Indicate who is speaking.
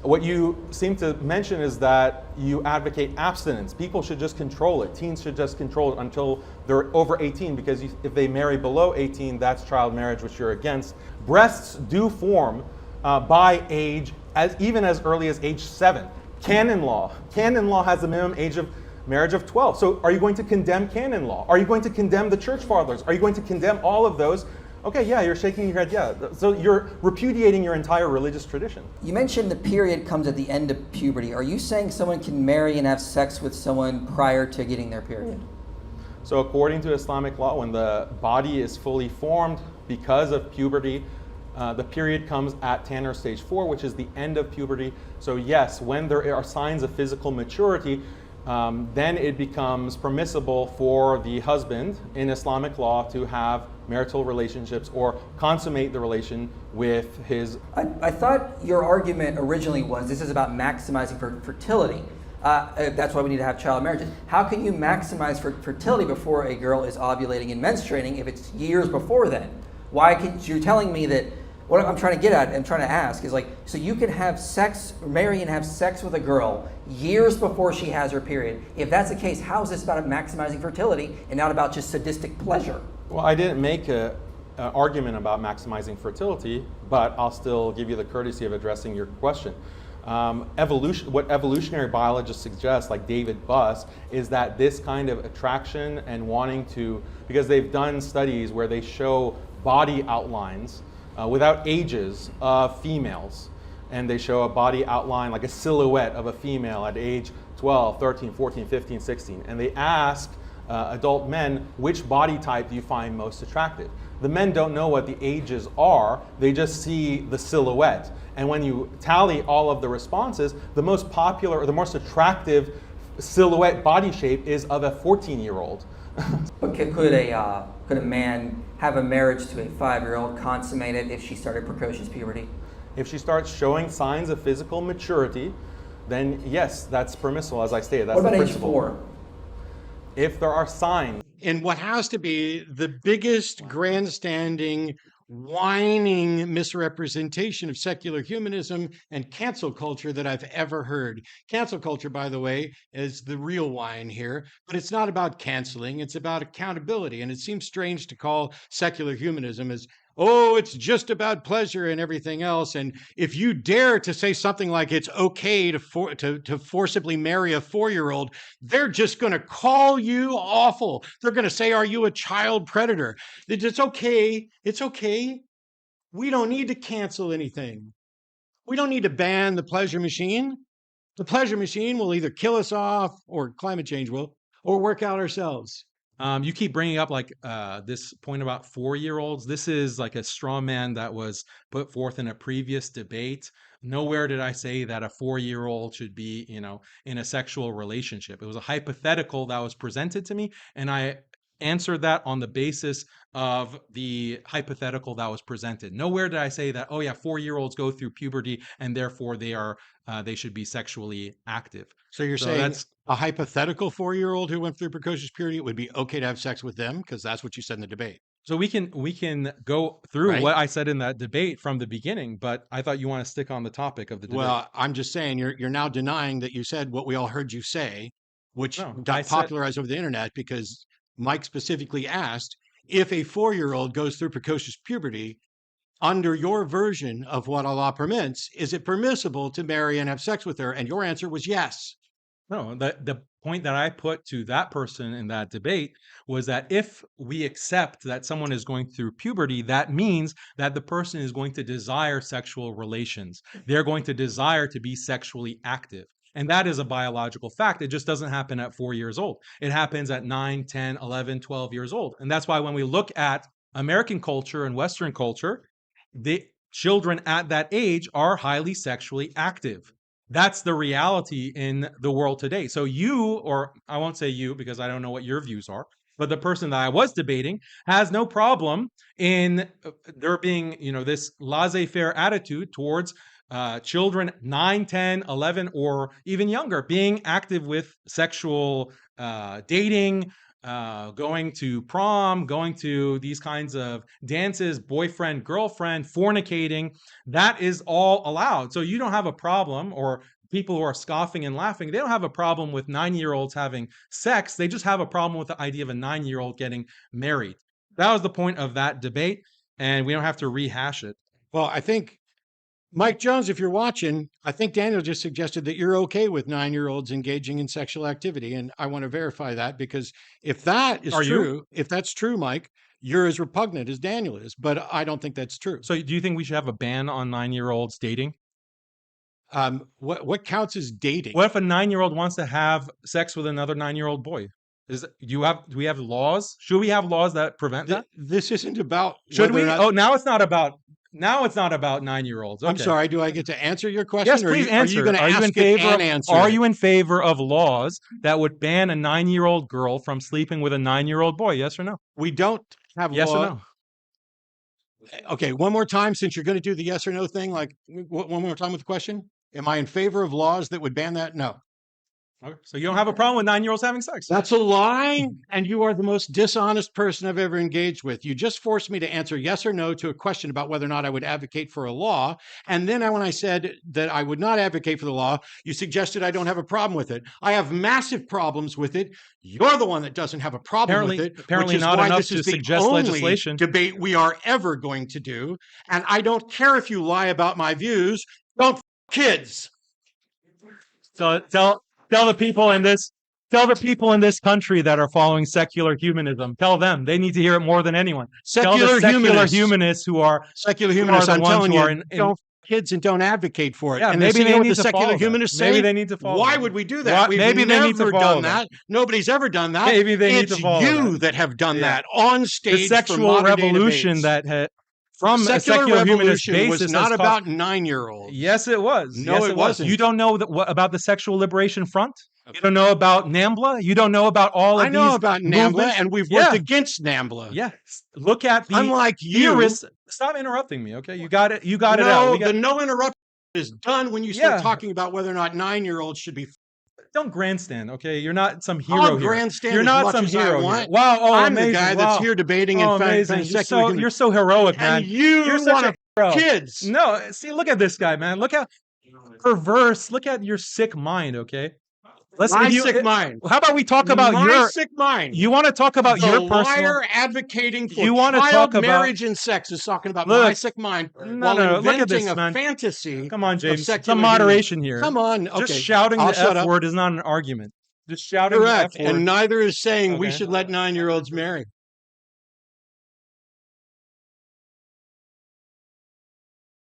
Speaker 1: What you seem to mention is that you advocate abstinence. People should just control it. Teens should just control it until they're over 18, because if they marry below 18, that's child marriage, which you're against. Breasts do form by age, even as early as age 7. Canon law has a minimum age of marriage of 12. So are you going to condemn canon law? Are you going to condemn the church fathers? Are you going to condemn all of those? Okay, yeah, you're shaking your head, yeah. So you're repudiating your entire religious tradition.
Speaker 2: You mentioned the period comes at the end of puberty. Are you saying someone can marry and have sex with someone prior to getting their period?
Speaker 1: So according to Islamic law, when the body is fully formed because of puberty, the period comes at Tanner stage 4, which is the end of puberty. So yes, when there are signs of physical maturity, then it becomes permissible for the husband in Islamic law to have marital relationships or consummate the relation with his...
Speaker 2: I thought your argument originally was this is about maximizing fertility. That's why we need to have child marriages. How can you maximize fertility before a girl is ovulating and menstruating if it's years before then? You're telling me that, what I'm trying to get at and trying to ask is like, so you can have sex, marry and have sex with a girl years before she has her period. If that's the case, how is this about maximizing fertility and not about just sadistic pleasure?
Speaker 1: Well, I didn't make an argument about maximizing fertility, but I'll still give you the courtesy of addressing your question. What evolutionary biologists suggest, like David Buss, is that this kind of attraction and wanting to, because they've done studies where they show body outlines without ages of females, and they show a body outline like a silhouette of a female at age 12, 13, 14, 15, 16, and they ask adult men, which body type do you find most attractive? The men don't know what the ages are, they just see the silhouette. And when you tally all of the responses, the most popular or the most attractive silhouette body shape is of a 14-year-old.
Speaker 2: But could a man have a marriage to a 5-year-old, consummate it if she started precocious puberty?
Speaker 1: If she starts showing signs of physical maturity, then yes, that's permissible, as I stated. That's
Speaker 2: what about
Speaker 1: the
Speaker 2: age
Speaker 1: principle.
Speaker 2: 4?
Speaker 1: If there are signs.
Speaker 3: In what has to be the biggest grandstanding, whining misrepresentation of secular humanism and cancel culture that I've ever heard. Cancel culture, by the way, is the real whine here, but it's not about canceling, it's about accountability. And it seems strange to call secular humanism as, oh, it's just about pleasure and everything else. And if you dare to say something like it's okay to forcibly marry a 4-year-old, they're just going to call you awful. They're going to say, are you a child predator? It's okay. It's okay. We don't need to cancel anything. We don't need to ban the pleasure machine. The pleasure machine will either kill us off, or climate change will, or work out ourselves.
Speaker 1: You keep bringing up like this point about 4-year-olds. This is like a straw man that was put forth in a previous debate. Nowhere did I say that a 4-year-old should be, in a sexual relationship. It was a hypothetical that was presented to me, and I answered that on the basis of the hypothetical that was presented. Nowhere did I say that, oh yeah, 4-year-olds go through puberty and therefore they should be sexually active.
Speaker 3: So you're saying that's a hypothetical 4-year-old who went through precocious puberty, it would be okay to have sex with them because that's what you said in the debate.
Speaker 1: So we can go through what I said in that debate from the beginning, but I thought you want to stick on the topic of the debate.
Speaker 3: Well, I'm just saying you're now denying that you said what we all heard you say, which got popularized over the internet because Mike specifically asked if a 4-year-old goes through precocious puberty, under your version of what Allah permits, is it permissible to marry and have sex with her? And your answer was yes.
Speaker 1: No, the point that I put to that person in that debate was that if we accept that someone is going through puberty, that means that the person is going to desire sexual relations. They're going to desire to be sexually active. And that is a biological fact. It just doesn't happen at 4 years old. It happens at 9, 10, 11, 12 years old. And that's why when we look at American culture and Western culture, the children at that age are highly sexually active. That's the reality in the world today. So you, or I won't say you because I don't know what your views are, but the person that I was debating has no problem in there being, this laissez-faire attitude towards children 9, 10, 11, or even younger being active with sexual dating, going to prom, going to these kinds of dances, boyfriend, girlfriend, fornicating, that is all allowed. So you don't have a problem, or people who are scoffing and laughing, they don't have a problem with 9-year-olds having sex. They just have a problem with the idea of a 9-year-old getting married. That was the point of that debate, and we don't have to rehash it.
Speaker 3: Well, I think, Mike Jones, if you're watching, I think Daniel just suggested that you're okay with 9-year-olds engaging in sexual activity. And I want to verify that, because if that is true, if that's true, Mike, you're as repugnant as Daniel is. But I don't think that's true.
Speaker 1: So do you think we should have a ban on 9-year-olds dating?
Speaker 3: What counts as dating?
Speaker 1: What if a 9-year-old wants to have sex with another 9-year-old boy? Do we have laws? Should we have laws that prevent that?
Speaker 3: This isn't about.
Speaker 1: Should we? Oh, now it's not about 9-year-olds. Okay.
Speaker 3: I'm sorry. Do I get to answer your question?
Speaker 1: Yes, please answer.
Speaker 3: Are you going to ask it and answer?
Speaker 1: Are you in favor of laws that would ban a 9-year-old girl from sleeping with a 9-year-old boy? Yes or no?
Speaker 3: We don't have
Speaker 1: yes
Speaker 3: law.
Speaker 1: or no.
Speaker 3: Okay, one more time, since you're going to do the yes or no thing. Like, one more time with the question. Am I in favor of laws that would ban that? No.
Speaker 1: Okay. So you don't have a problem with 9-year-olds having sex?
Speaker 3: That's a lie, and you are the most dishonest person I've ever engaged with. You just forced me to answer yes or no to a question about whether or not I would advocate for a law, and then when I said that I would not advocate for the law, you suggested I don't have a problem with it. I have massive problems with it. You're the one that doesn't have a problem with it.
Speaker 1: Apparently
Speaker 3: which is
Speaker 1: not
Speaker 3: why
Speaker 1: enough
Speaker 3: this
Speaker 1: to
Speaker 3: is the
Speaker 1: suggest
Speaker 3: only
Speaker 1: legislation.
Speaker 3: Debate we are ever going to do, and I don't care if you lie about my views. Don't kids.
Speaker 1: So tell the people in this country that are following secular humanism. Tell them they need to hear it more than anyone. Tell the secular humanists who are
Speaker 3: secular humanists. I'm telling you,
Speaker 1: don't
Speaker 3: kids and don't advocate for it.
Speaker 1: Yeah,
Speaker 3: and
Speaker 1: maybe they need
Speaker 3: the
Speaker 1: to
Speaker 3: secular humanists say.
Speaker 1: Maybe they need to follow.
Speaker 3: Why would we do that? We've
Speaker 1: maybe they need to follow
Speaker 3: done that. Nobody's ever done that.
Speaker 1: Maybe they need
Speaker 3: it's
Speaker 1: to follow.
Speaker 3: You that have done that on stage.
Speaker 1: The sexual revolution that had. From a secular humanist basis
Speaker 3: was not about 9-year-olds.
Speaker 1: Yes, it was.
Speaker 3: No,
Speaker 1: yes,
Speaker 3: it wasn't.
Speaker 1: You don't know about the Sexual Liberation Front? Okay. You don't know about NAMBLA? You don't know about all of these
Speaker 3: I know about NAMBLA, and we've worked against NAMBLA.
Speaker 1: Yes. Look at the
Speaker 3: unlike you.
Speaker 1: Theorists. Stop interrupting me, okay? You got it. You got it
Speaker 3: out.
Speaker 1: No,
Speaker 3: the no interruption is done when you start talking about whether or not 9-year-olds should be.
Speaker 1: Don't grandstand, okay? You're not some hero here.
Speaker 3: Grandstand.
Speaker 1: You're not some hero here. Wow! Oh,
Speaker 3: I'm
Speaker 1: amazing.
Speaker 3: the guy that's here debating and
Speaker 1: amazing. You're so heroic, man.
Speaker 3: And you're such a hero. Kids.
Speaker 1: No, see, look at this guy, man. Look how perverse. Look at your sick mind, okay?
Speaker 3: Sick mind.
Speaker 1: How about we talk about your
Speaker 3: sick mind?
Speaker 1: You want to talk about your personal?
Speaker 3: Liar advocating for
Speaker 1: you want to talk about
Speaker 3: marriage and sex is talking about my sick mind.
Speaker 1: No, look at this,
Speaker 3: man. Fantasy.
Speaker 1: Come on, James. Some moderation here.
Speaker 3: Come on. Okay.
Speaker 1: Just shouting the F word is not an argument. Just shouting.
Speaker 3: Correct.
Speaker 1: The F word.
Speaker 3: And neither is saying we should let 9-year-olds marry.